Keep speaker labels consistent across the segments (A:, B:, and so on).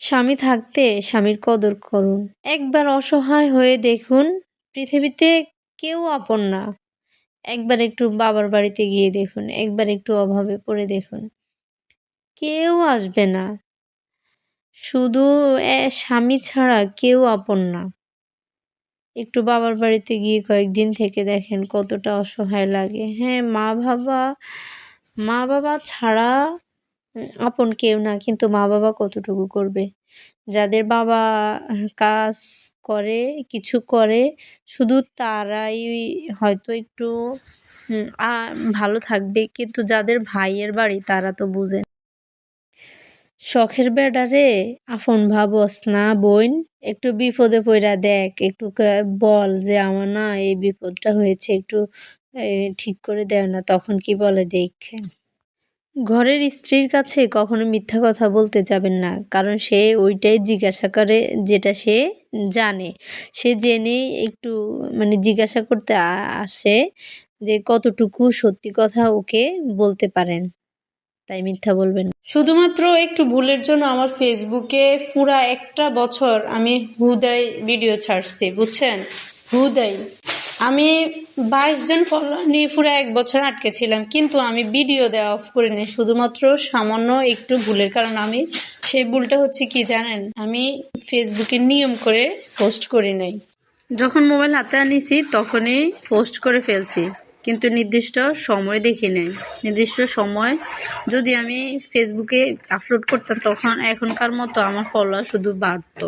A: স্বামী থাকতে স্বামীর কদর করুন। একবার অসহায় হয়ে দেখুন, পৃথিবীতে কেউ আপন না। একবার একটু বাবার বাড়িতে গিয়ে দেখুন, একবার একটু অভাবে পড়ে দেখুন। কেউ আসবে না। শুধু স্বামী ছাড়া কেউ আপন না। একটু বাবার বাড়িতে গিয়ে কয়েকদিন থেকে দেখেন কতটা অসহায় লাগে। হ্যাঁ, মা-বাবা ছাড়া আপন কেউ না, কিন্তু মা-বাবা কতটুকু করবে? যাদের বাবা কাজ করে, কিছু করে, শুধু তারাই হয়তো একটু হুম আ ভালো থাকবে। কিন্তু যাদের ভাইয়ের বাড়ি তারা তো বুঝে। শখের বেডারে আপন ভাবস না বইন, একটু বিপদে পইড়া দেখ, একটু বল যে আমার না এই বিপদটা হয়েছে, একটু ঠিক করে দেও না। তখন কি বলে দেইখ্যেন। ঘরের স্ত্রীর কাছে কখনো মিথ্যা কথা বলতে যাবেন না। কারণ সে ওইটাই জিজ্ঞাসা করে যেটা সে জানে। সে জেনেই একটু জিজ্ঞাসা করতে আসে যে কতটুকু সত্যি কথা ওকে বলতে পারেন। তাই মিথ্যা বলবেন না। শুধুমাত্র একটু ভুলের জন্য আমার ফেসবুকে পুরা একটা বছর আমি হুদাই ভিডিও ছাড়ছি, বুঝছেন? হুদাই। আমি 22 জন ফলোয়ার নিয়ে পুরো 1 বছর আটকে ছিলাম, কিন্তু আমি ভিডিও দেওয়া অফ করিনি। শুধুমাত্র সামান্য একটু ভুলের কারণে। সেই ভুলটা হচ্ছে কি জানেন? আমি ফেসবুকে নিয়ম করে পোস্ট করি নাই। যখন মোবাইল হাতে আনিছি তখনই পোস্ট করে ফেলছি, কিন্তু নির্দিষ্ট সময় দেখি নাই। নির্দিষ্ট সময় যদি আমি ফেসবুকে আপলোড করতাম, তখন এখনকার মতো আমার ফলোয়ার শুধু বাড়তো,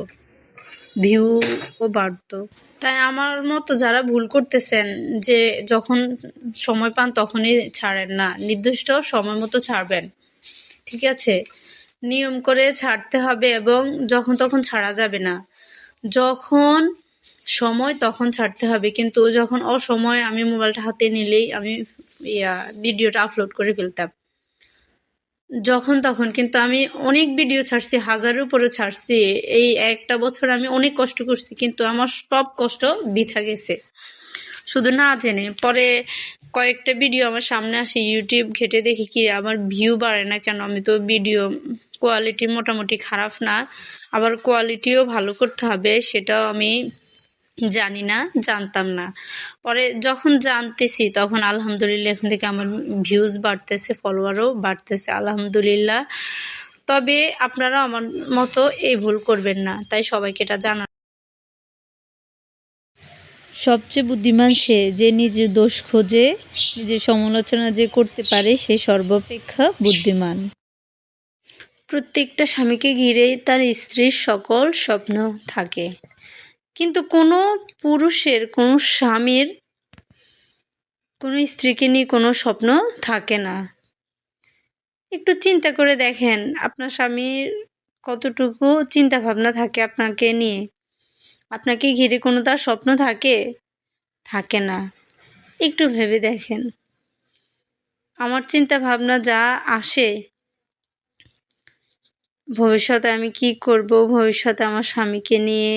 A: ভিউও বাড়তো। তাই আমার মতো যারা ভুল করতেছেন, যে যখন সময় পান তখনই ছাড়েন না, নির্দিষ্ট সময় মতো ছাড়বেন, ঠিক আছে? নিয়ম করে ছাড়তে হবে, এবং যখন তখন ছাড়া যাবে না। যখন সময় তখন ছাড়তে হবে, কিন্তু যখন অসময় আমি মোবাইলটা হাতে নিলেই আমি ভিডিওটা আপলোড করে ফেলতাম যখন তখন। কিন্তু আমি অনেক ভিডিও ছাড়ছি, 1000-এর উপরে ছাড়ছি। এই একটা বছর আমি অনেক কষ্ট করছি, কিন্তু আমার সব কষ্ট বৃথা গেছে শুধু না জেনে। পরে কয়েকটা ভিডিও আমার সামনে আসে, ইউটিউব ঘেটে দেখি কি আমার ভিউ বাড়ে না কেন। আমি তো ভিডিও কোয়ালিটি মোটামুটি খারাপ না, আবার কোয়ালিটিও ভালো করতে হবে সেটাও আমি জানি না, জানতাম না। পরে যখন জানতেছি তখন আলহামদুলিল্লাহ এখন থেকে আমার ভিউজ বাড়তেছে, ফলোয়ারও বাড়তেছে, আলহামদুলিল্লাহ। তবে আপনারা আমার মতো এই ভুল করবেন না, তাই সবাইকে এটা জানা। সবচেয়ে বুদ্ধিমান সে যে নিজের দোষ খোঁজে, নিজের সমালোচনা যে করতে পারে, সে সর্বাপেক্ষা বুদ্ধিমান। প্রত্যেকটা স্বামীকে ঘিরেই তার স্ত্রীর সকল স্বপ্ন থাকে, কিন্তু কোনো পুরুষের, কোনো স্বামীর, কোনো স্ত্রীকে নিয়ে কোনো স্বপ্ন থাকে না। একটু চিন্তা করে দেখেন আপনার স্বামীর কতটুকু চিন্তা ভাবনা থাকে আপনাকে নিয়ে। আপনাকে ঘিরে কোনো তার স্বপ্ন থাকে? থাকে না। একটু ভেবে দেখেন। আমার চিন্তা ভাবনা যা আসে, ভবিষ্যতে আমি কি করব, ভবিষ্যতে আমার স্বামীকে নিয়ে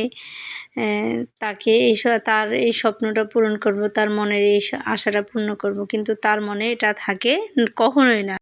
A: তাকে তার এই স্বপ্নটা পূরণ করব, তার মনের এই আশাটা পূর্ণ করব, কিন্তু তার মনে এটা থাকে কখনোই না।